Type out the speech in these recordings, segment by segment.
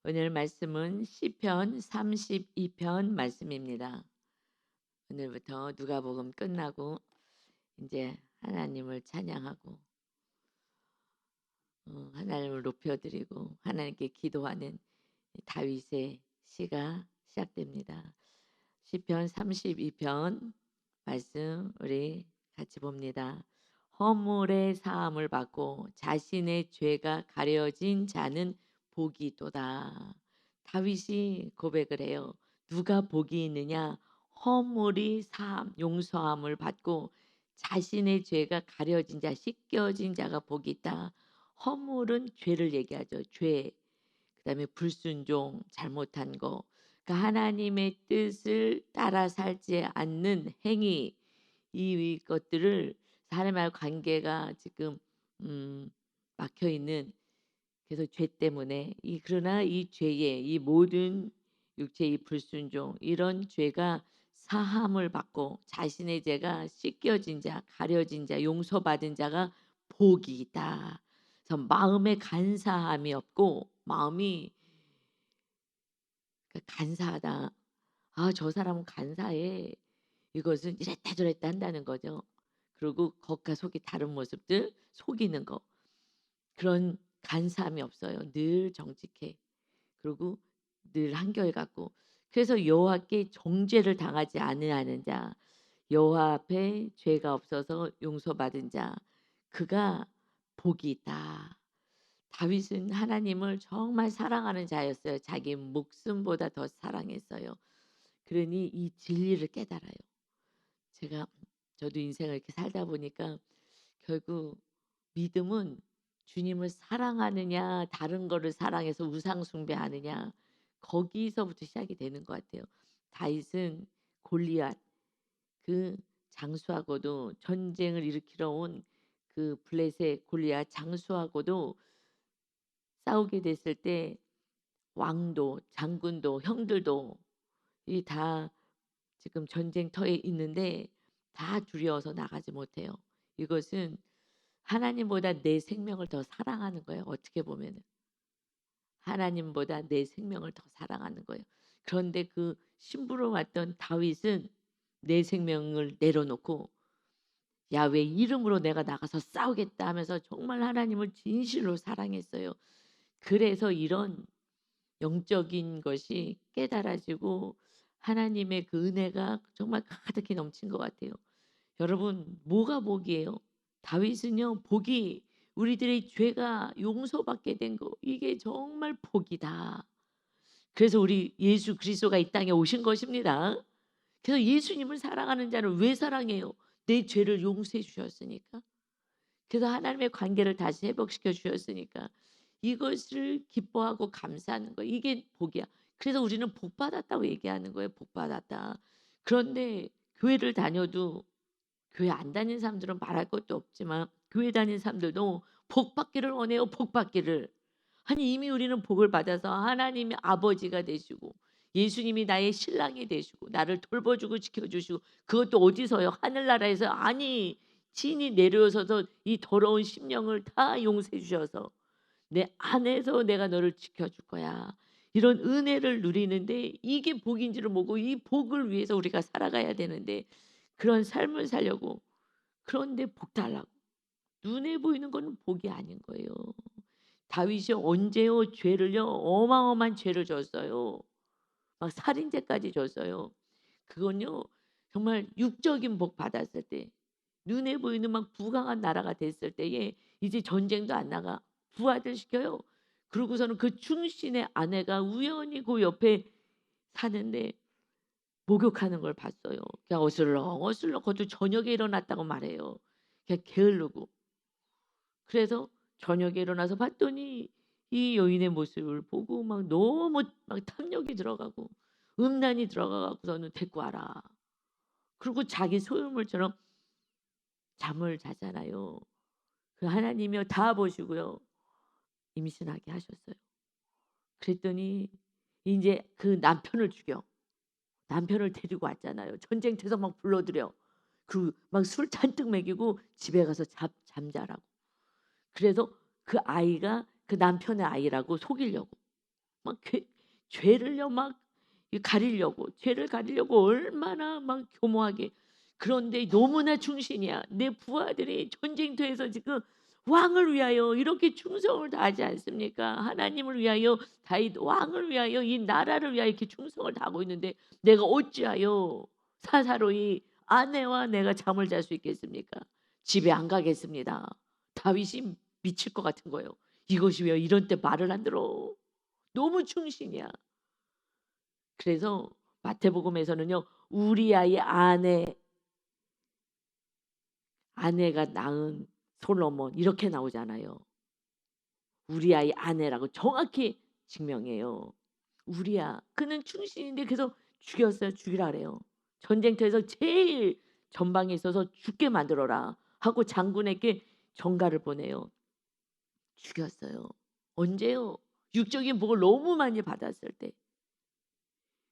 오늘 말씀은 시편 32편 말씀입니다. 오늘부터 누가복음 끝나고 이제 하나님을 찬양하고 하나님을 높여드리고 하나님께 기도하는 다윗의 시가 시작됩니다. 시편 32편 말씀 우리 같이 봅니다. 허물의 사함을 받고 자신의 죄가 가려진 자는 복이 있도다. 다윗이 고백을 해요. 누가 복이 있느냐? 허물이 사함, 용서함을 받고 자신의 죄가 가려진 자, 씻겨진 자가 복이 있다. 허물은 죄를 얘기하죠. 죄. 그다음에 불순종, 잘못한 거. 그러니까 하나님의 뜻을 따라 살지 않는 행위, 이 것들을 하나님과의 관계가 지금 막혀 있는, 그래서 죄 때문에 그러나 이 죄의 이 모든 육체의 불순종, 이런 죄가 사함을 받고 자신의 죄가 씻겨진 자, 가려진 자, 용서받은 자가 복이 있다. 그래서 마음에 간사함이 없고 마음이 간사하다. 아, 저 사람은 간사해. 이것은 이랬다 저랬다 한다는 거죠. 그리고 겉과 속이 다른 모습들, 속이는 거. 그런 간사함이 없어요. 늘 정직해. 그리고 늘 한결같고. 그래서 여호와께 정죄를 당하지 아니하는 자, 여호와 앞에 죄가 없어서 용서받은 자, 그가 복이 있다. 다윗은 하나님을 정말 사랑하는 자였어요. 자기 목숨보다 더 사랑했어요. 그러니 이 진리를 깨달아요. 저도 인생을 이렇게 살다 보니까 결국 믿음은 주님을 사랑하느냐 다른 거를 사랑해서 우상 숭배하느냐, 거기서부터 시작이 되는 것 같아요. 다윗은 골리앗, 그 장수하고도 전쟁을 일으키러 온 그 블레셋 골리앗 장수하고도 싸우게 됐을 때 왕도 장군도 형들도 이 다 지금 전쟁터에 있는데 다 두려워서 나가지 못해요. 이것은 하나님보다 내 생명을 더 사랑하는 거예요. 어떻게 보면은 하나님보다 내 생명을 더 사랑하는 거예요. 그런데 그 심부름 왔던 다윗은 내 생명을 내려놓고 야외 이름으로 내가 나가서 싸우겠다 하면서 정말 하나님을 진실로 사랑했어요. 그래서 이런 영적인 것이 깨달아지고 하나님의 그 은혜가 정말 가득히 넘친 것 같아요. 여러분, 뭐가 복이에요? 다윗은요, 복이 우리들의 죄가 용서받게 된 거, 이게 정말 복이다. 그래서 우리 예수 그리스도가 이 땅에 오신 것입니다. 그래서 예수님을 사랑하는 자는 왜 사랑해요? 내 죄를 용서해 주셨으니까. 그래서 하나님의 관계를 다시 회복시켜 주셨으니까 이것을 기뻐하고 감사하는 거예요. 이게 복이야. 그래서 우리는 복 받았다고 얘기하는 거예요. 복 받았다. 그런데 교회를 다녀도, 교회 안 다니는 사람들은 말할 것도 없지만 교회 다니는 사람들도 복 받기를 원해요. 복 받기를. 아니, 이미 우리는 복을 받아서 하나님이 아버지가 되시고 예수님이 나의 신랑이 되시고 나를 돌보주고 지켜주시고, 그것도 어디서요? 하늘나라에서. 아니, 진이 내려오셔서 이 더러운 심령을 다 용서해 주셔서 내 안에서 내가 너를 지켜줄 거야. 이런 은혜를 누리는데 이게 복인 줄을 모르고 이 복을 위해서 우리가 살아가야 되는데 그런 삶을 살려고, 그런데 복 달라고 눈에 보이는 건 복이 아닌 거예요. 다윗이 언제요 죄를요, 어마어마한 죄를 졌어요. 막 살인죄까지 졌어요. 그건요 정말 육적인 복 받았을 때, 눈에 보이는 막 부강한 나라가 됐을 때에 이제 전쟁도 안 나가 부하들 시켜요. 그러고서는 그 충신의 아내가 우연히 그 옆에 사는데 목욕하는 걸 봤어요. 그냥 어슬렁어슬렁, 그것도 저녁에 일어났다고 말해요. 그냥 게으르고. 그래서 저녁에 일어나서 봤더니 이 여인의 모습을 보고 막 너무 막 탐욕이 들어가고 음란이 들어가 갖고서는 데리고 와라. 그리고 자기 소유물처럼 잠을 자잖아요. 그 하나님이요 다 보시고요 임신하게 하셨어요. 그랬더니 이제 그 남편을 죽여. 남편을 데리고 왔잖아요. 전쟁터에서 막 불러들여. 그 막 술 잔뜩 먹이고 집에 가서 잠자라고. 그래서 그 아이가 그 남편의 아이라고 속이려고. 막 죄를요 막 가리려고 죄를 가리려고 얼마나 막 교모하게. 그런데 너무나 충신이야. 내 부하들이 전쟁터에서 지금 왕을 위하여 이렇게 충성을 다하지 않습니까? 하나님을 위하여 다윗 왕을 위하여 이 나라를 위하여 이렇게 충성을 다하고 있는데 내가 어찌하여 사사로이 아내와 내가 잠을 잘 수 있겠습니까? 집에 안 가겠습니다. 다윗이 미칠 것 같은 거예요. 이것이 왜 이런 때 말을 안 들어? 너무 충신이야. 그래서 마태복음에서는요. 우리아의 아내가 낳은 솔로몬 이렇게 나오잖아요. 우리아의 아내라고 정확히 증명해요. 우리아 그는 충신인데 계속 죽였어요. 죽이라 그래요. 전쟁터에서 제일 전방에 있어서 죽게 만들어라 하고 장군에게 전가를 보내요. 죽였어요. 언제요? 육적인 복을 너무 많이 받았을 때.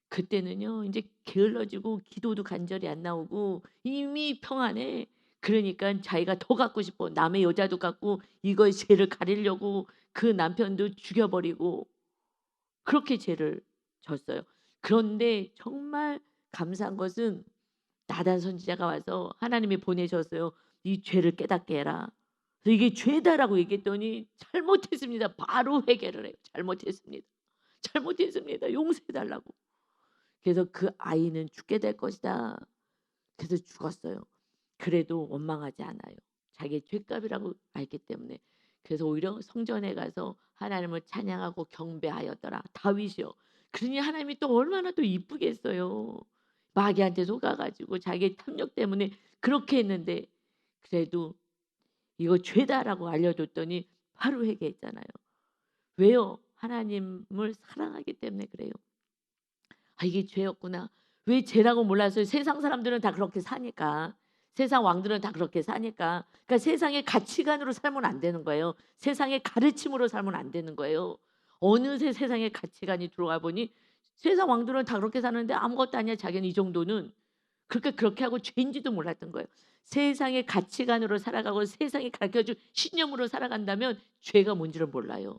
그때는요. 인제 게을러지고 기도도 간절히 안 나오고 이미 평안해. 그러니깐 자기가 더 갖고 싶어. 남의 여자도 갖고 이거의 죄를 가리려고 그 남편도 죽여 버리고 그렇게 죄를 졌어요. 그런데 정말 감사한 것은 나단 선지자가 와서 하나님이 보내셨어요. "이 죄를 깨닫게 해라." 그래서 "이게 죄다."라고 얘기했더니 잘못했습니다. 바로 회개를 해요. "잘못했습니다. 잘못했습니다. 용서해 달라고." 그래서 그 아이는 죽게 될 것이다. 그래서 죽었어요. 그래도 원망하지 않아요. 자기의 죄값이라고 알기 때문에. 그래서 오히려 성전에 가서 하나님을 찬양하고 경배하였더라. 다윗이요. 그러니 하나님이 또 얼마나 또 이쁘겠어요. 마귀한테 속아 가지고 자기의 탐욕 때문에 그렇게 했는데 그래도 이거 죄다라고 알려줬더니 바로 회개했잖아요. 왜요? 하나님을 사랑하기 때문에 그래요. '아 이게 죄였구나.' 왜 죄라고 몰랐어요? 세상 사람들은 다 그렇게 사니까. 세상 왕들은 다 그렇게 사니까. 그러니까 세상의 가치관으로 살면 안 되는 거예요. 세상의 가르침으로 살면 안 되는 거예요. 어느새 세상의 가치관이 들어와 보니 세상 왕들은 다 그렇게 사는데 아무것도 아니야 자기는 이 정도는. 그렇게 하고 죄인지도 몰랐던 거예요. 세상의 가치관으로 살아가고 세상이 가르쳐 준 신념으로 살아간다면 죄가 뭔지를 몰라요.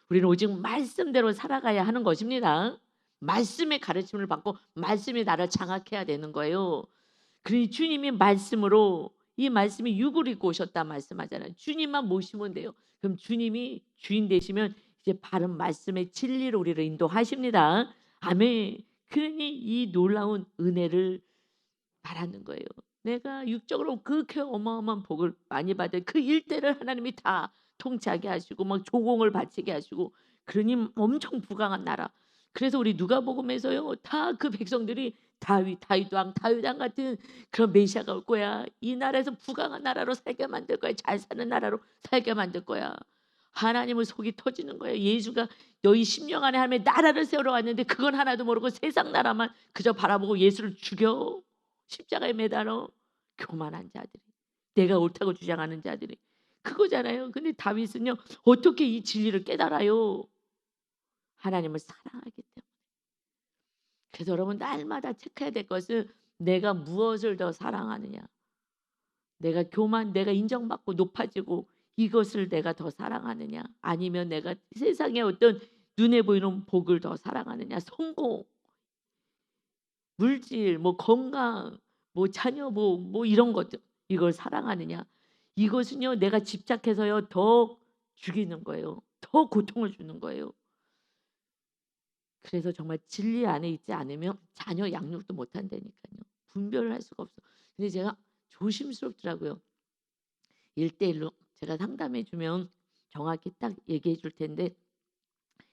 우리는 오직 말씀대로 살아가야 하는 것입니다. 말씀의 가르침을 받고 말씀이 나를 장악해야 되는 거예요. 그러니 주님이 말씀으로 이 말씀이 육을 입고 오셨다 말씀하잖아요. 주님만 모시면 돼요. 그럼 주님이 주인 되시면 이제 바른 말씀의 진리로 우리를 인도하십니다. 아멘. 그러니 이 놀라운 은혜를 말하는 거예요. 내가 육적으로 그렇게 어마어마한 복을 많이 받은 그 일대를 하나님이 다 통치하게 하시고 막 조공을 바치게 하시고 그러니 엄청 부강한 나라. 그래서 우리 누가복음에서요. 다 그 백성들이 다윗 왕 같은 그런 메시아가 올 거야. 이 나라에서 부강한 나라로 살게 만들 거야. 잘 사는 나라로 살게 만들 거야. 하나님을 속이 터지는 거예요. 예수가 너희 심령 안에 하나님의 나라를 세우러 왔는데 그건 하나도 모르고 세상 나라만 그저 바라보고 예수를 죽여. 십자가에 매달아 교만한 자들이 내가 옳다고 주장하는 자들이 그거잖아요. 근데 다윗은요. 어떻게 이 진리를 깨달아요? 하나님을 사랑하기 때문에. 그래서 여러분 날마다 체크해야 될 것은 내가 무엇을 더 사랑하느냐. 내가 인정받고 높아지고 이것을 내가 더 사랑하느냐 아니면 내가 세상의 어떤 눈에 보이는 복을 더 사랑하느냐. 성공, 물질, 뭐 건강, 뭐 자녀 뭐 이런 것들 이걸 사랑하느냐. 이것은요 내가 집착해서요 더 죽이는 거예요. 더 고통을 주는 거예요. 그래서 정말 진리 안에 있지 않으면 자녀 양육도 못 한다니까요. 분별을 할 수가 없어. 근데 제가 조심스럽더라고요. 1:1로 제가 상담해 주면 정확히 딱 얘기해 줄 텐데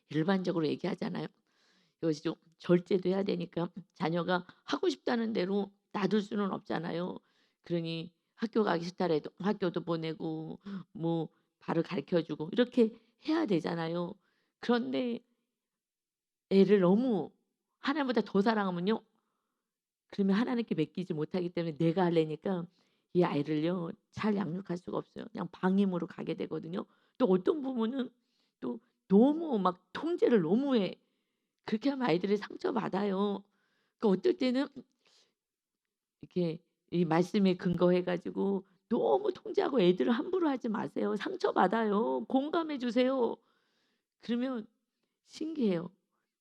일반적으로 얘기하잖아요. 이것이 좀 절제도 해야 되니까 자녀가 하고 싶다는 대로 놔둘 수는 없잖아요. 그러니 학교 가기 싫다래도 학교도 보내고 뭐 바로 가르쳐 주고 이렇게 해야 되잖아요. 그런데 애를 너무 하나님보다 더 사랑하면요. 그러면 하나님께 맡기지 못하기 때문에 내가 하려니까 이 아이를요 잘 양육할 수가 없어요. 그냥 방임으로 가게 되거든요. 또 어떤 부모는 또 너무 막 통제를 너무 해. 그렇게 하면 아이들이 상처받아요. 그러니까 어떨 때는 이렇게 이 말씀에 근거해 가지고 너무 통제하고 애들을 함부로 하지 마세요. 상처받아요. 공감해 주세요. 그러면 신기해요.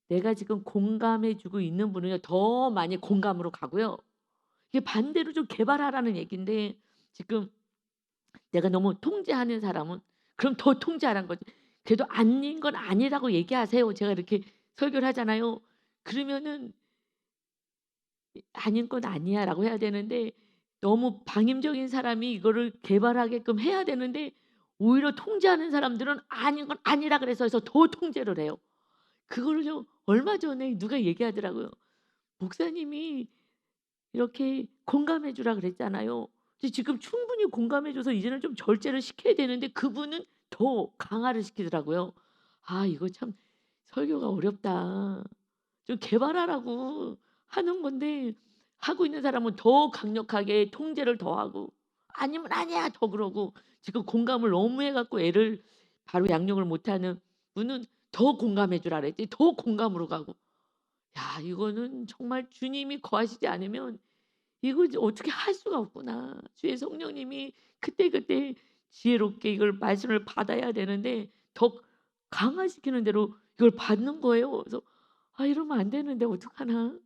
내가 지금 공감해 주고 있는 분은요 더 많이 공감으로 가고요. 이게 반대로 좀 개발하라는 얘긴데 지금 내가 너무 통제하는 사람은 그럼 더 통제하라는 거지. 그래도 아닌 건 아니라고 얘기하세요. 제가 이렇게 설교를 하잖아요. 그러면은 "아닌 건 아니야."라고 해야 되는데 너무 방임적인 사람이 이거를 개발하게끔 해야 되는데 오히려 통제하는 사람들은 "아닌 건 아니라 그래서." 해서 더 통제를 해요. 그거를요 얼마 전에 누가 얘기하더라고요. 목사님이 이렇게 공감해 주라 그랬잖아요. 근데 지금 충분히 공감해 줘서 이제는 좀 절제를 시켜야 되는데 그분은 더 강화를 시키더라고요. 아 이거 참 설교가 어렵다. 좀 개발하라고 하는 건데 하고 있는 사람은 더 강력하게 통제를 더하고 "아니면 아니야." 더 그러고 지금 공감을 너무 해 갖고 애를 바로 양육을 못하는 분은 더 공감해 주라 그랬지 더 공감으로 가고. 야 이거는 정말 주님이 거하시지 않으면 이걸 이제 어떻게 할 수가 없구나. 주의 성령님이 그때그때 지혜롭게 이걸 말씀을 받아야 되는데 더 강화시키는 대로 이걸 받는 거예요. 그래서 '아 이러면 안 되는데 어떡하나.'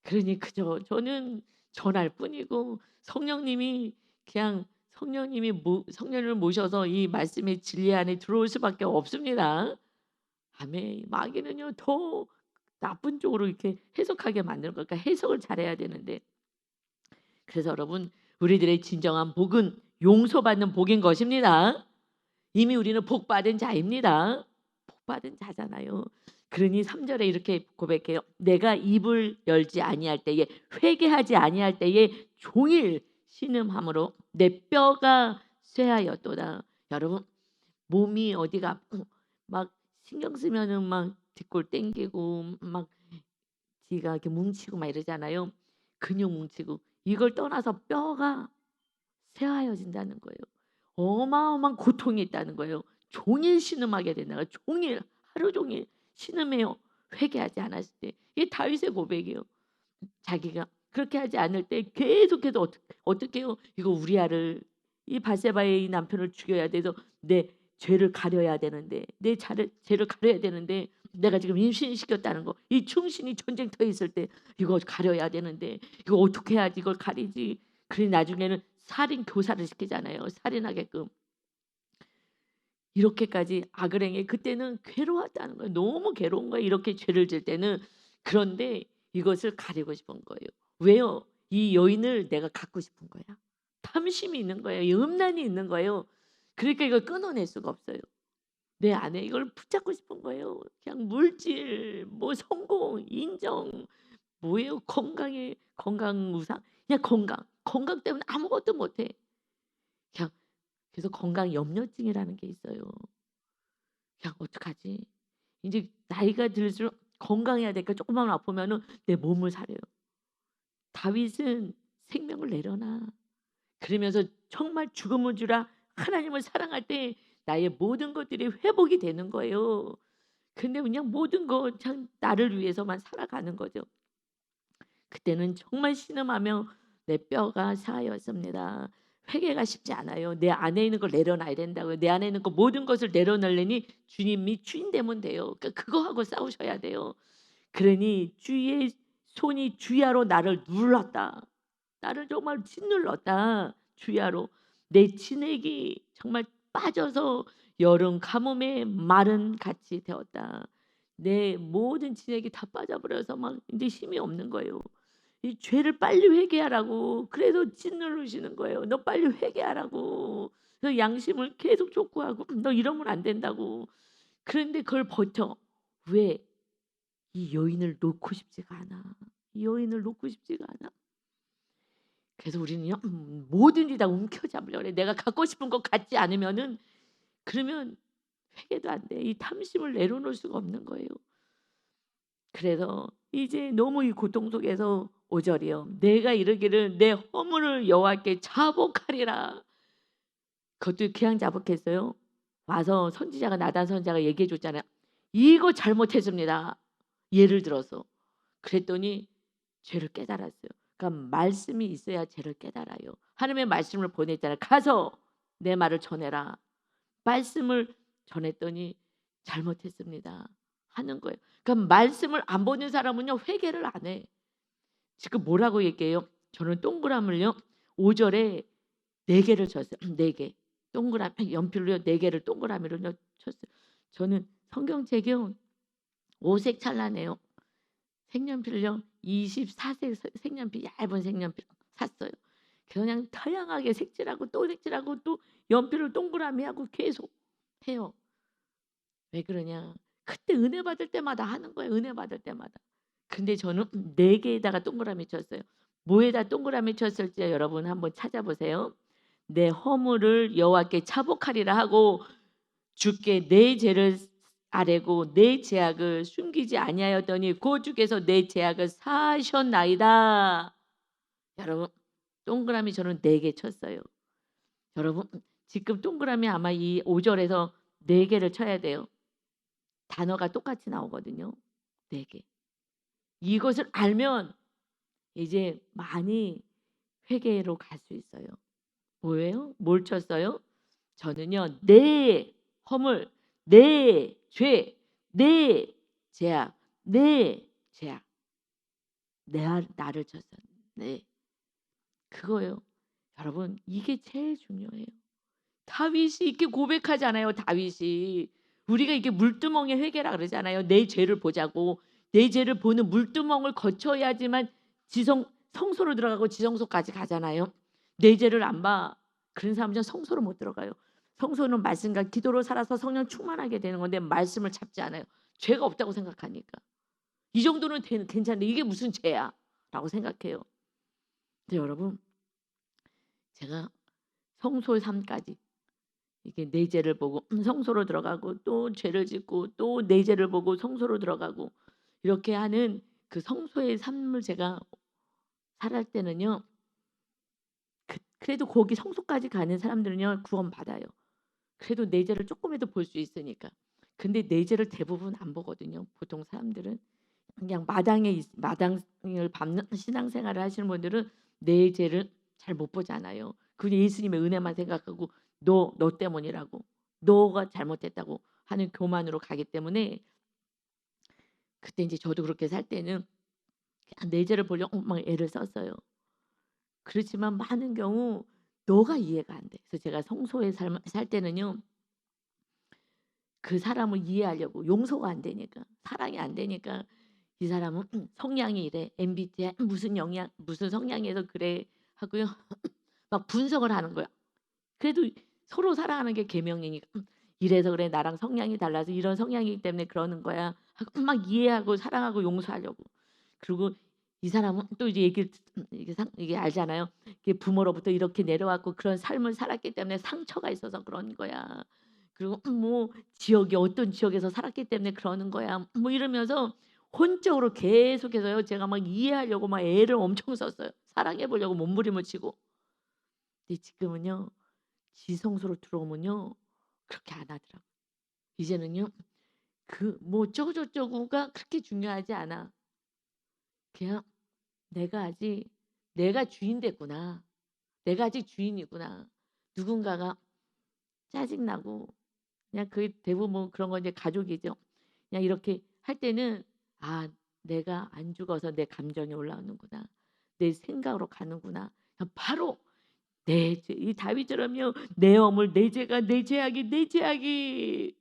그러니 그저 저는 전할 뿐이고 성령님이 그냥 성령님을 모셔서 이 말씀의 진리 안에 들어올 수밖에 없습니다. 아멘. 마귀는요 더 나쁜 쪽으로 이렇게 해석하게 만드는 거니까 해석을 잘해야 되는데 그래서 여러분 우리들의 진정한 복은 용서받는 복인 것입니다. 이미 우리는 복받은 자입니다. 복받은 자잖아요. 그러니 3 절에 이렇게 고백해요. "내가 입을 열지 아니할 때에 회개하지 아니할 때에 종일 신음함으로 내 뼈가 쇠하였도다." 여러분 몸이 어디가 아프고 막 신경 쓰면은 막 뒷골 땡기고 막 뒤가 이렇게 뭉치고 막 이러잖아요. 근육 뭉치고. 이걸 떠나서 뼈가 새하얘진다는 거예요. 어마어마한 고통이 있다는 거예요. 종일 신음하게 된다는 거예요. 종일 하루 종일 신음해요. 회개하지 않았을 때. 이게 다윗의 고백이에요. 자기가 그렇게 하지 않을 때 계속해서 어떻게 해요? 이거 우리아를 이 바세바의 이 남편을 죽여야 돼서 내 죄를 가려야 되는데 내 죄를 가려야 되는데 내가 지금 임신시켰다는 거. 이 충신이 전쟁터에 있을 때 이거 가려야 되는데 이거 어떻게 해야지 이걸 가리지. 그러니 나중에는 살인 교사를 시키잖아요, 살인하게끔. 이렇게까지 악을 행해 그때는 괴로웠다는 거예요. 너무 괴로운 거예요, 이렇게 죄를 질 때는. 그런데 이것을 가리고 싶은 거예요. 왜요? 이 여인을 내가 갖고 싶은 거야. 탐심이 있는 거예요. 이 음란이 있는 거예요. 그러니까 이걸 끊어낼 수가 없어요. 내 안에 이걸 붙잡고 싶은 거예요. 그냥 물질, 뭐 성공, 인정, 뭐예요? 건강에 건강 우상, 그냥 건강. 건강 때문에 아무것도 못 해. 그냥 그래서 건강 염려증이라는 게 있어요. 그냥 어떡하지? 인제 나이가 들수록 건강해야 되니까 쪼끔만 아프면은 내 몸을 사려요. 다윗은 생명을 내려놔. 그러면서 정말 죽음을 주라 하나님을 사랑할 때 나의 모든 것들이 회복이 되는 거예요. 근데 그냥 모든 거 참 나를 위해서만 살아가는 거죠. 그때는 정말 신음하며 내 뼈가 사하였습니다. 회개가 쉽지 않아요. 내 안에 있는 걸 내려놔야 된다고요. 내 안에 있는 거 모든 것을 내려놓으려니 주님이 주인 되면 돼요. 그러니까 그거하고 싸우셔야 돼요. 그러니 주의 손이 주야로 나를 눌렀다. 나를 정말 짓눌렀다. 주야로. 내 진액이 정말 빠져서 여름 가뭄에 마른 같이 되었다. 내 모든 진액이 다 빠져버려서 막 인제 힘이 없는 거예요. 이 죄를 빨리 회개하라고. 그래서 짓누르시는 거예요. "너 빨리 회개하라고." 그래서 양심을 계속 촉구하고 "너 이러면 안 된다."고. 그런데 그걸 버텨. 왜? 이 여인을 놓고 싶지가 않아. 이 여인을 놓고 싶지가 않아. 그래서 우리는요 뭐든지 다 움켜잡으려고 그래. 내가 갖고 싶은 거 갖지 않으면은 그러면 회개도 안 돼. 이 탐심을 내려놓을 수가 없는 거예요. 그래서 이제 너무 이 고통 속에서 5 절이요. "내가 이르기를 내 허물을 여호와께 자복하리라." 그것도 그냥 자복했어요. 와서 선지자가 나단 선지자가 얘기해 줬잖아요. "이거 잘못했습니다." 예를 들어서. 그랬더니 죄를 깨달았어요. 그러니까 말씀이 있어야 죄를 깨달아요. 하나님의 말씀을 보냈잖아요. "가서 내 말을 전해라." 말씀을 전했더니 "잘못했습니다." 하는 거예요. 그러니까 말씀을 안 보는 사람은요 회개를 안 해. 지금 뭐라고 얘기해요? 저는 동그라미를요 5 절에 4 개를 쳤어요. 4 개. 동그라미 연필로요 4 개를 동그라미로요 쳤어요. 저는 성경책이요 오색 찰나네요. 색연필요 24색 색연필 얇은 색연필 샀어요. 그냥 다양하게 색칠하고 또 색칠하고 또 연필을 동그라미하고 계속 해요. 왜 그러냐? 그때 은혜 받을 때마다 하는 거예요, 은혜 받을 때마다. 근데 저는 4 개에다가 동그라미 쳤어요. 뭐에다 동그라미 쳤을지 여러분 한번 찾아보세요. "내 허물을 여호와께 차복하리라 하고 주께 내 죄를 아뢰고 내 죄악을 숨기지 아니하였더니 곧 주께서 내 죄악을 사하셨나이다." 여러분 동그라미 저는 4개 쳤어요. 여러분 지금 동그라미 아마 이 5 절에서 4 개를 쳐야 돼요. 단어가 똑같이 나오거든요. 4 개. 이것을 알면 이제 많이 회개로 갈 수 있어요. 뭐예요? 뭘 쳤어요? 저는요. 내 허물, 내 죄, 내 죄악, 내 죄악. 나를 쳤어요. 네. 그거예요. 여러분 이게 제일 중요해요. 다윗이 이렇게 고백하잖아요. 다윗이. 우리가 이게 물두멍의 회개라 그러잖아요. 내 죄를 보자고. 내 죄를 보는 물두멍을 거쳐야지만 성소로 들어가고 지성소까지 가잖아요. 내 죄를 안 봐. 그런 사람들은 성소로 못 들어가요. 성소는 말씀과 기도로 살아서 성령 충만하게 되는 건데 말씀을 잡지 않아요. 죄가 없다고 생각하니까. 이 정도는 괜찮은데 이게 무슨 죄야? 라고 생각해요. 근데 여러분 제가 성소의 삶까지 이게 내 죄를 보고 성소로 들어가고 또 죄를 짓고 또 내 죄를 보고 성소로 들어가고 이렇게 하는 그 성소의 삶을 제가 살할 때는요. 그래도 거기 성소까지 가는 사람들은요 구원받아요. 그래도 내 죄를 쪼끔이라도 볼 수 있으니까. 근데 내 죄를 대부분 안 보거든요. 보통 사람들은 그냥 마당을 밟는 신앙생활을 하시는 분들은 내 죄를 잘 못 보잖아요. 그냥 예수님의 은혜만 생각하고 너 때문이라고. 너가 잘못했다고 하는 교만으로 가기 때문에 그때 인제 저도 그렇게 살 때는 그냥 내 죄를 보려고 막 애를 썼어요. 그렇지만 많은 경우 너가 이해가 안 돼. 그래서 제가 성소의 삶을 살 때는요. 그 사람을 이해하려고 용서가 안 되니까 사랑이 안 되니까 '이 사람은 성향이 이래. MBTI 무슨 영향 무슨 성향이어서 그래.' 하고요. 막 분석을 하는 거야. 그래도 서로 사랑하는 게 계명이니까 '이래서 그래. 나랑 성향이 달라서 이런 성향이기 때문에 그러는 거야.' 하고 막 이해하고 사랑하고 용서하려고. 그리고 이 사람은 또 이제 얘기를 이게 알잖아요. 이게 부모로부터 이렇게 내려왔고 그런 삶을 살았기 때문에 상처가 있어서 그런 거야. 그리고 뭐 지역이 어떤 지역에서 살았기 때문에 그러는 거야. 뭐 이러면서 혼적으로 계속해서요. 제가 막 이해하려고 막 애를 엄청 썼어요. 사랑해 보려고 몸부림을 치고. 근데 지금은요. 지성소로 들어오면요. 그렇게 안 하더라고요. 이제는요. 그 뭐 어쩌고저쩌고가 그렇게 중요하지 않아. 그냥 내가 주인 됐구나. 내가 아직 주인이구나. 누군가가 짜증나고 그냥 그 대부분 뭐 그런 건 이제 가족이죠. 그냥 이렇게 할 때는 '아 내가 안 죽어서 내 감정이 올라오는구나. 내 생각으로 가는구나.' 그냥 바로 내 죄 이 다윗처럼요. 내 허물 내 죄가 내 죄악이 내 죄악이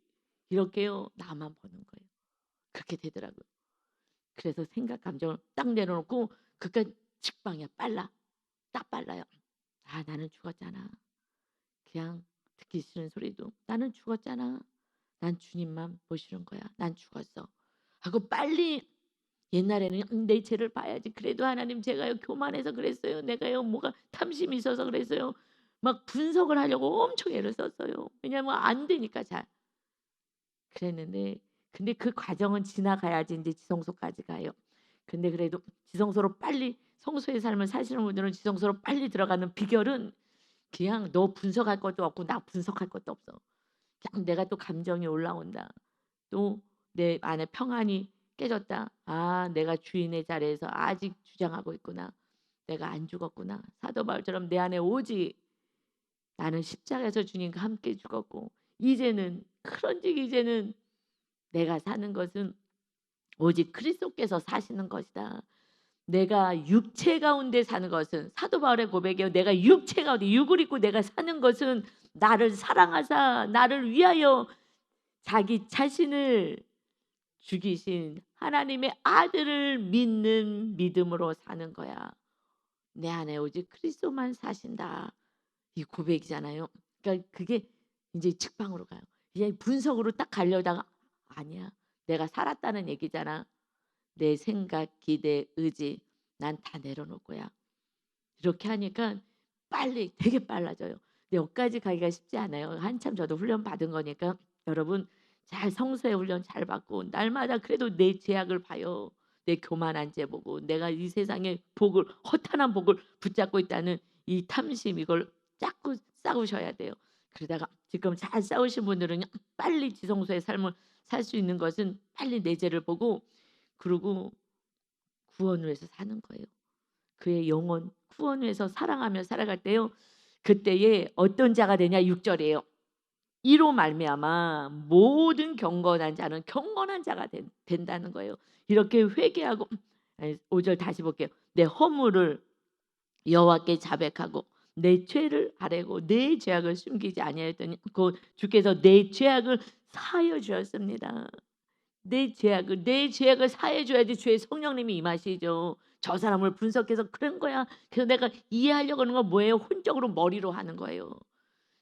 이렇게요. 나만 보는 거예요. 그렇게 되더라고요. 그래서 생각 감정을 딱 내려놓고 그러니까 직방이야 빨라. 딱 빨라요. '아 나는 죽었잖아.' 그냥 듣기 싫은 소리도 '나는 죽었잖아. 난 주님만 보시는 거야. 난 죽었어.' 하고 빨리 옛날에는 '내 죄를 봐야지. 그래도 하나님 제가요 교만해서 그랬어요. 내가요 뭐가 탐심이 있어서 그랬어요.' 막 분석을 하려고 엄청 애를 썼어요. 왜냐하면 안 되니까 잘. 그랬는데 근데 그 과정은 지나가야지 인제 지성소까지 가요. 근데 그래도 지성소로 빨리 성소의 삶을 사시는 분들은 지성소로 빨리 들어가는 비결은 그냥 너 분석할 것도 없고 나 분석할 것도 없어. 그냥 내가 또 감정이 올라온다. 또 내 안에 평안이 깨졌다. '아 내가 주인의 자리에서 아직 주장하고 있구나. 내가 안 죽었구나.' 사도 바울처럼 내 안에 오직 나는 십자가에서 주님과 함께 죽었고 이제는 그런즉 이제는 내가 사는 것은 오직 그리스도께서 사시는 것이다. 내가 육체 가운데 사는 것은 사도 바울의 고백이에요. 내가 육체 가운데 육을 입고 내가 사는 것은 나를 사랑하사 나를 위하여 자기 자신을 죽이신 하나님의 아들을 믿는 믿음으로 사는 거야. 내 안에 오직 그리스도만 사신다. 이 고백이잖아요. 그러니까 그게 이제 직방으로 가요. 그냥 분석으로 딱 가려다가 아니야. 내가 살았다는 얘기잖아. 내 생각, 기대, 의지 난 다 내려놓을 거야. 이렇게 하니까 빨리 되게 빨라져요. 근데 여기까지 가기가 쉽지 않아요. 한참 저도 훈련 받은 거니까 여러분 잘 성서의 훈련 잘 받고 날마다 그래도 내 죄악을 봐요. 내 교만한 죄 보고 내가 이 세상의 복을 허탄한 복을 붙잡고 있다는 이 탐심 이걸 자꾸 싸우셔야 돼요. 그러다가 지금 잘 싸우신 분들은 빨리 지성소의 삶을 살 수 있는 것은 빨리 내 죄를 보고 그리고 구원을 위해서 사는 거예요. 그의 영혼 구원을 위해서 사랑하며 살아갈 때요. 그때에 어떤 자가 되냐 6절이에요. 이로 말미암아 모든 경건한 자는 경건한 자가 된다는 거예요. 이렇게 회개하고 5절 다시 볼게요. 내 허물을 여호와께 자백하고 내 죄를 아뢰고 내 죄악을 숨기지 아니하였더니 그 주께서 내 죄악을 사하여 주었습니다. 내 죄악을 사해 줘야지 주의 성령님이 임하시죠. 저 사람을 분석해서 그런 거야. 그래서 내가 이해하려고 하는 건 뭐예요? 혼적으로 머리로 하는 거예요.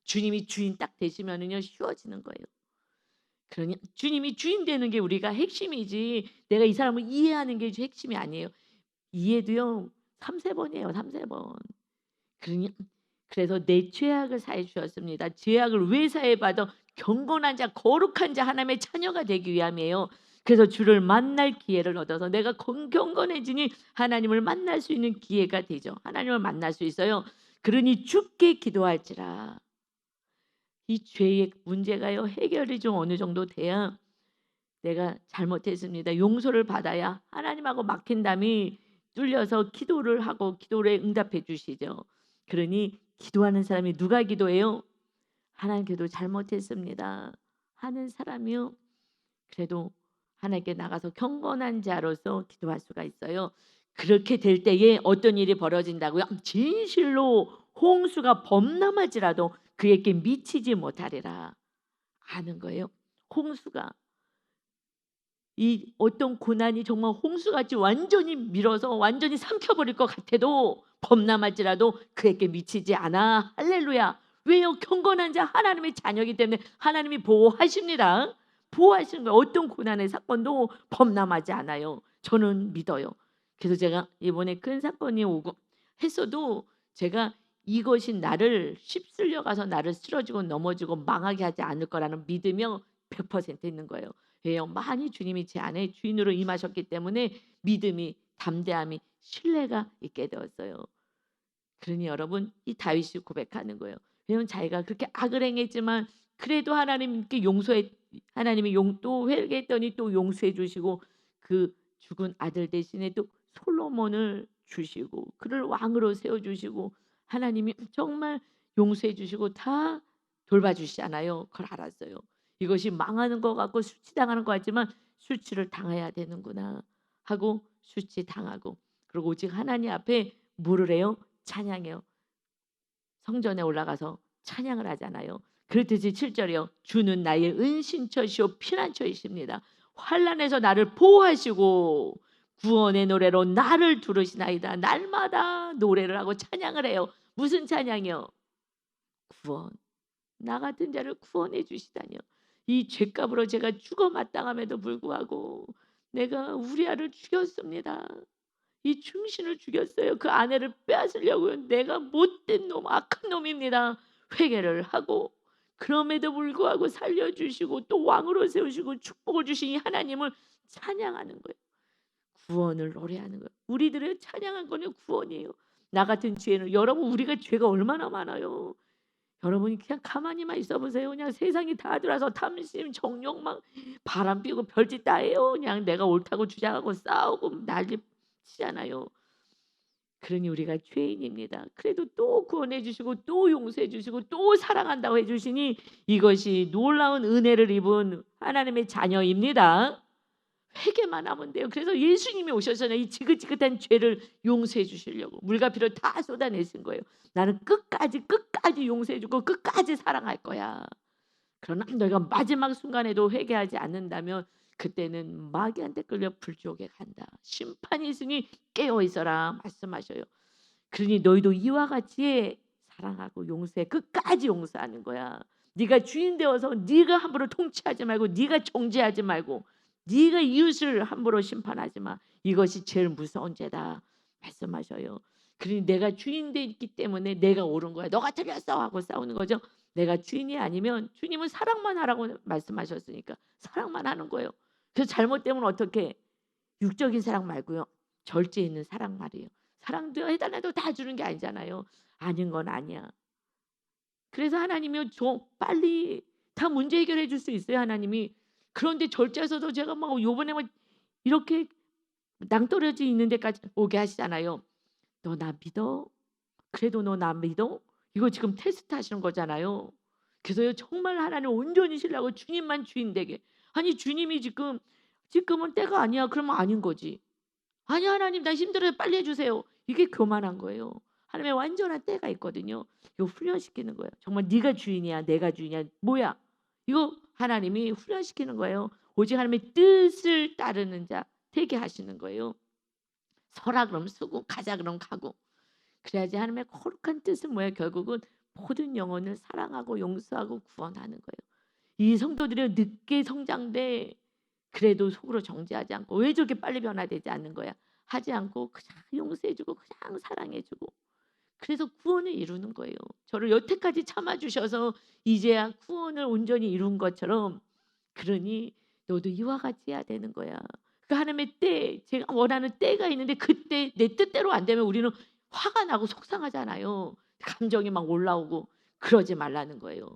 주님이 주인 딱 되시면은요 쉬워지는 거예요. 그러니 주님이 주인 되는 게 우리가 핵심이지 내가 이 사람을 이해하는 게 핵심이 아니에요. 이해도요 3-4번이에요. 3-4번. 그러니 그래서 내 죄악을 사해 주셨습니다. 죄악을 왜 사해 받아? 경건한 자, 거룩한 자, 하나님의 자녀가 되기 위함이에요. 그래서 주를 만날 기회를 얻어서 내가 경건해지니 하나님을 만날 수 있는 기회가 되죠. 하나님을 만날 수 있어요. 그러니 주께 기도할지라. 이 죄의 문제가요 해결이 좀 어느 정도 돼야 내가 잘못했습니다. 용서를 받아야 하나님하고 막힌 담이 뚫려서 기도를 하고 기도에 응답해 주시죠. 그러니 기도하는 사람이 누가 기도해요? 하나님께도 잘못했습니다. 하는 사람이요. 그래도 하나님께 나가서 경건한 자로서 기도할 수가 있어요. 그렇게 될 때에 어떤 일이 벌어진다고요? 진실로 홍수가 범람할지라도 그에게 미치지 못하리라 하는 거예요. 홍수가 이 어떤 고난이 정말 홍수같이 완전히 밀어서 완전히 삼켜버릴 것 같아도 범람할지라도 그에게 미치지 않아. 할렐루야. 왜요? 경건한 자 하나님의 자녀이기 때문에 하나님이 보호하십니다. 보호하시는 거예요. 어떤 고난의 사건도 범람하지 않아요. 저는 믿어요. 그래서 제가 이번에 큰 사건이 오고 했어도 제가 이것이 나를 휩쓸려 가서 나를 쓰러지고 넘어지고 망하게 하지 않을 거라는 믿음이 100% 있는 거예요. 왜요? 많이 주님이 제 안에 주인으로 임하셨기 때문에 믿음이 담대함이 신뢰가 있게 되었어요. 그러니 여러분 이 다윗이 고백하는 거예요. 왜냐하면 자기가 그렇게 악을 행했지만 그래도 하나님께 용서해 하나님이 또 회개했더니 또 용서해 주시고 그 죽은 아들 대신에 또 솔로몬을 주시고 그를 왕으로 세워 주시고 하나님이 정말 용서해 주시고 다 돌봐주시잖아요. 그걸 알았어요. 이것이 망하는 것 같고 수치당하는 것 같지만 수치를 당해야 되는구나 하고 수치당하고 그리고 오직 하나님 앞에 뭐를 해요? 찬양해요. 성전에 올라가서 찬양을 하잖아요. 그랬듯이 7절이요. 주는 나의 은신처시오 피난처이십니다. 환난에서 나를 보호하시고 구원의 노래로 나를 두르시나이다. 날마다 노래를 하고 찬양을 해요. 무슨 찬양이요? 구원. 나 같은 자를 구원해 주시다니요. 이 죄값으로 제가 죽어 마땅함에도 불구하고 내가 우리아를 죽였습니다. 이 충신을 죽였어요. 그 아내를 빼앗으려고 내가 못된 놈, 악한 놈입니다. 회개를 하고 그럼에도 불구하고 살려주시고 또 왕으로 세우시고 축복을 주신 이 하나님을 찬양하는 거예요. 구원을 노래하는 거예요. 우리들의 찬양한 거는 구원이에요. 나 같은 죄는 여러분 우리가 죄가 얼마나 많아요. 여러분이 그냥 가만히만 있어 보세요. 그냥 세상이 다 들어와서 탐심, 정욕 바람 피고 별짓 다 해요. 그냥 내가 옳다고 주장하고 싸우고 난리 치잖아요. 그러니 우리가 죄인입니다. 그래도 또 구원해 주시고 또 용서해 주시고 또 사랑한다고 해 주시니 이것이 놀라운 은혜를 입은 하나님의 자녀입니다. 회개만 하면 돼요. 그래서 예수님이 오셔서는 이 지긋지긋한 죄를 용서해 주시려고 물과 피를 다 쏟아내신 거예요. 나는 끝까지 용서해 주고 끝까지 사랑할 거야. 그러나 너희가 마지막 순간에도 회개하지 않는다면 그때는 마귀한테 끌려 불지옥에 간다. 심판이 있으니 깨어 있어라 말씀하셔요. 그러니 너희도 이와 같이 사랑하고 용서해. 끝까지 용서하는 거야. 네가 주인 되어서 네가 함부로 통치하지 말고 네가 정죄하지 말고 네가 이웃을 함부로 심판하지 마. 이것이 제일 무서운 죄다 말씀하셔요. 그러니 내가 주인 되기 때문에 내가 옳은 거야. 너가 틀렸어 하고 싸우는 거죠. 내가 주인이 아니면 주님은 사랑만 하라고 말씀하셨으니까 사랑만 하는 거예요. 그래서 잘못되면 어떻게 육적인 사랑 말고요. 절제 있는 사랑 말이에요. 사랑도 해달라도 다 주는 게 아니잖아요. 아닌 건 아니야. 그래서 하나님이 빨리 다 문제 해결해 줄 수 있어요. 하나님이. 그런데 절제해서도 제가 막 요번에 막 이렇게 낭떠러지 있는 데까지 오게 하시잖아요. 너 나 믿어? 그래도 너 나 믿어? 이거 지금 테스트 하시는 거잖아요. 그래서요 정말 하나님 온전히 신뢰하고 주님만 주인 되게. 아니 주님이 지금은 때가 아니야. 그러면 아닌 거지. 아니 하나님 나 힘들어요. 빨리 해 주세요. 이게 교만한 거예요. 하나님의 완전한 때가 있거든요. 이거 훈련시키는 거예요. 정말 네가 주인이야. 내가 주인이야. 뭐야? 이거 하나님이 훈련시키는 거예요. 오직 하나님의 뜻을 따르는 자 되게 하시는 거예요. 서라 그러면 쓰고 가자 그러면 가고. 그래야지 하나님의 거룩한 뜻은 뭐예요? 결국은 모든 영혼을 사랑하고 용서하고 구원하는 거예요. 이 성도들이 늦게 성장돼 그래도 속으로 정죄하지 않고 왜 저렇게 빨리 변화되지 않는 거야? 하지 않고 그냥 용서해주고 그냥 사랑해주고 그래서 구원을 이루는 거예요. 저를 여태까지 참아주셔서 이제야 구원을 온전히 이룬 것처럼 그러니 너도 이와 같이 해야 되는 거야. 그 하나님의 때 제가 원하는 때가 있는데 그때 내 뜻대로 안 되면 우리는 화가 나고 속상하잖아요. 감정이 막 올라오고 그러지 말라는 거예요.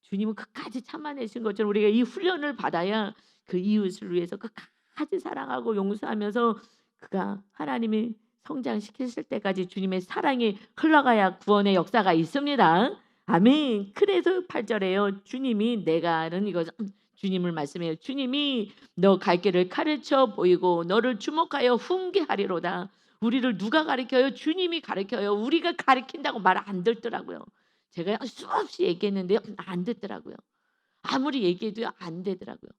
주님은 끝까지 참아내신 것처럼 우리가 이 훈련을 받아야 그 이웃을 위해서 끝까지 사랑하고 용서하면서 그가 하나님이 성장시키실 때까지 주님의 사랑이 흘러가야 구원의 역사가 있습니다. 아멘. 그래서 8절에요. 주님이 내가는 이거 주님을 말씀해요. 주님이 너 갈 길을 가르쳐 보이고 너를 주목하여 훈계하리로다. 우리를 누가 가르쳐요? 주님이 가르쳐요. 우리가 가르친다고 말 안 듣더라고요. 제가 수없이 얘기했는데요. 안 듣더라고요. 아무리 얘기해도요. 안 되더라고요.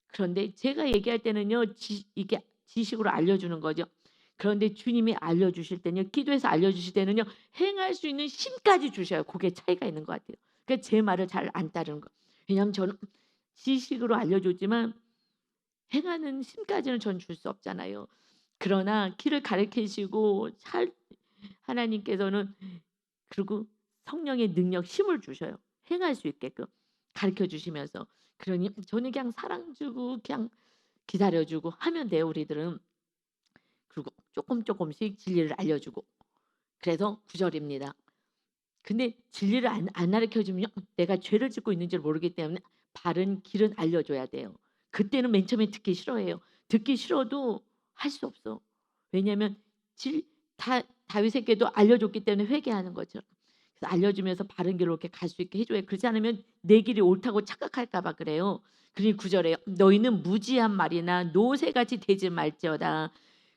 그런데 제가 얘기할 때는요. 이게 지식으로 알려주는 거죠. 그런데 주님이 알려주실 때는요. 기도해서 알려주실 때는요. 행할 수 있는 힘까지 주셔요. 그게 차이가 있는 것 같아요. 그러니까 제 말을 잘 안 따르는 거. 왜냐하면 저는 지식으로 알려줬지만 행하는 힘까지는 전 줄 수 없잖아요. 그러나 길을 가르치시고 하나님께서는 그리고 성령의 능력 힘을 주셔요. 행할 수 있게끔 가르쳐 주시면서 그러니 저는 그냥 사랑 주고 그냥 기다려 주고 하면 돼요. 우리들은. 그리고 조금씩 진리를 알려주고 그래서 9절입니다. 근데 진리를 안 가르쳐 주면 내가 죄를 짓고 있는지를 모르기 때문에 바른 길은 알려줘야 돼요. 그때는 맨 처음에 듣기 싫어해요. 듣기 싫어도 할 수 없어. 왜냐하면 다윗에게도 알려줬기 때문에 회개하는 거죠. 그래서 알려주면서 바른 길로 이렇게 갈 수 있게 해줘요. 그렇지 않으면 내 길이 옳다고 착각할까 봐 그래요. 그러니 9절에 너희는 무지한 말이나 노새같이 되지 말지어다.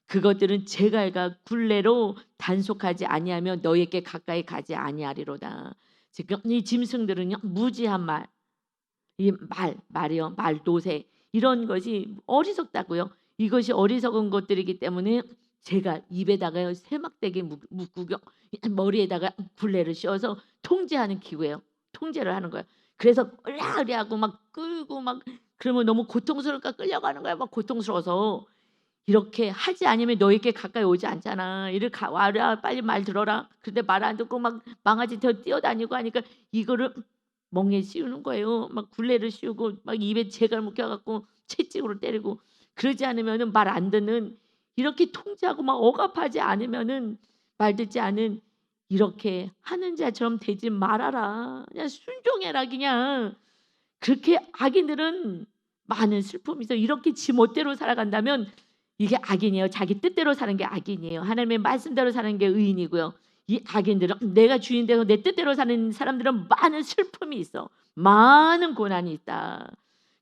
그것들은 제갈과 굴레로 단속하지 아니하며 너희에게 가까이 가지 아니하리로다. 지금 이 짐승들은요 무지한 말, 이 말이요 말 노새 이런 것이 어리석다고요. 이것이 어리석은 것들이기 때문에 제가 입에다가요 세막대기 묶고요 머리에다가 굴레를 씌워서 통제하는 기구예요. 통제를 하는 거예요. 그래서 으랴으랴하고 막 끌고 막 그러면 너무 고통스러울까 끌려가는 거야. 막 고통스러워서 이렇게 하지 않으면 너에게 가까이 오지 않잖아. 이를 와라 빨리 말 들어라. 근데 말 안 듣고 막 망아지 더 뛰어다니고 하니까 이거를 멍에 씌우는 거예요. 막 굴레를 씌우고 막 입에 재갈 묶여갖고 채찍으로 때리고 그러지 않으면은 말 안 듣는 이렇게 통제하고 막 억압하지 않으면은 말 듣지 않은 이렇게 하는 자처럼 되지 말아라. 그냥 순종해라 그냥. 그렇게 악인들은 많은 슬픔이 있어. 이렇게 지 멋대로 살아간다면 이게 악인이에요. 자기 뜻대로 사는 게 악인이에요. 하나님의 말씀대로 사는 게 의인이고요. 이 악인들은 내가 주인 되고 내 뜻대로 사는 사람들은 많은 슬픔이 있어. 많은 고난이 있다.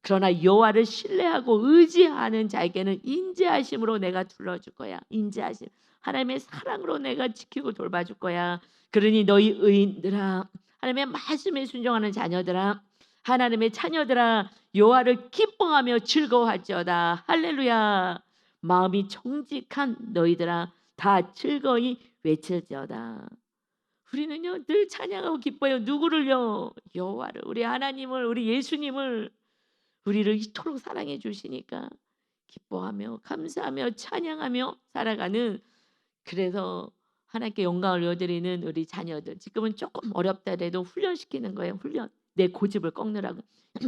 그러나 여호와를 신뢰하고 의지하는 자에게는 인자하심으로 내가 둘러줄 거야. 인자하심. 하나님의 사랑으로 내가 지키고 돌봐줄 거야. 그러니 너희 의인들아, 하나님의 말씀에 순종하는 자녀들아, 하나님의 자녀들아, 여호와를 기뻐하며 즐거워할지어다. 할렐루야. 마음이 정직한 너희들아 다 즐거이 외칠지어다. 우리는요 늘 찬양하고 기뻐요. 누구를요? 여호와를, 우리 하나님을, 우리 예수님을. 우리를 이토록 사랑해 주시니까 기뻐하며 감사하며 찬양하며 살아가는, 그래서 하나님께 영광을 올려드리는 우리 자녀들, 지금은 조금 어렵다 해도 훈련시키는 거예요. 훈련. 내 고집을 꺾느라고.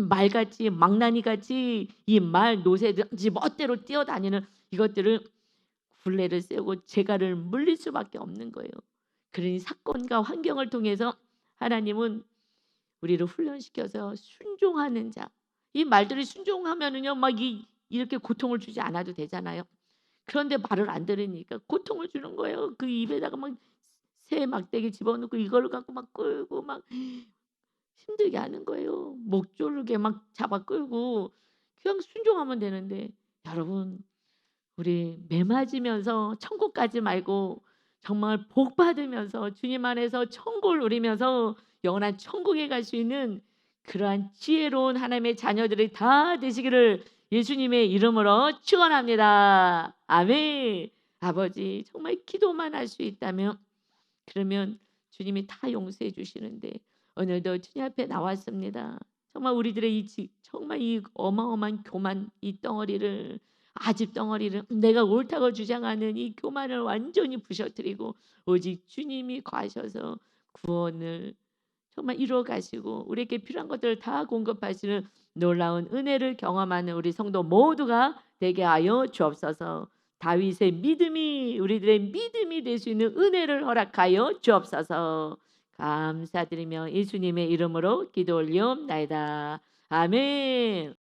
말같이 망나니같이 이 말 노새든지 멋대로 뛰어다니는 이것들을 굴레를 세우고 재갈을 물릴 수밖에 없는 거예요. 그러니 사건과 환경을 통해서 하나님은 우리를 훈련시켜서 순종하는 자. 이 말들이 순종하면은요 이렇게 고통을 주지 않아도 되잖아요. 그런데 말을 안 들으니까 고통을 주는 거예요. 그 입에다가 막 새 막대기 집어넣고 이걸 갖고 막 끌고 막 힘들게 하는 거예요. 목 조르게 막 잡아 끌고. 그냥 순종하면 되는데, 여러분 우리 매 맞으면서 천국 가지 말고 정말 복 받으면서 주님 안에서 천국을 누리면서 영원한 천국에 갈 수 있는 그러한 지혜로운 하나님의 자녀들이 다 되시기를 예수님의 이름으로 축원합니다. 아멘. 아버지 정말 기도만 할 수 있다면, 그러면 주님이 다 용서해 주시는데 오늘도 주님 앞에 나왔습니다. 정말 우리들의 정말 이 어마어마한 교만, 이 덩어리를, 아집 덩어리를, 내가 옳다고 주장하는 이 교만을 완전히 부셔뜨리고 오직 주님이 가셔서 구원을 정말 이루어 가시고 우리에게 필요한 것들을 다 공급하시는 놀라운 은혜를 경험하는 우리 성도 모두가 되게 하여 주옵소서. 다윗의 믿음이 우리들의 믿음이 될 수 있는 은혜를 허락하여 주옵소서. 감사드리며 예수님의 이름으로 기도 올리옵나이다. 아멘.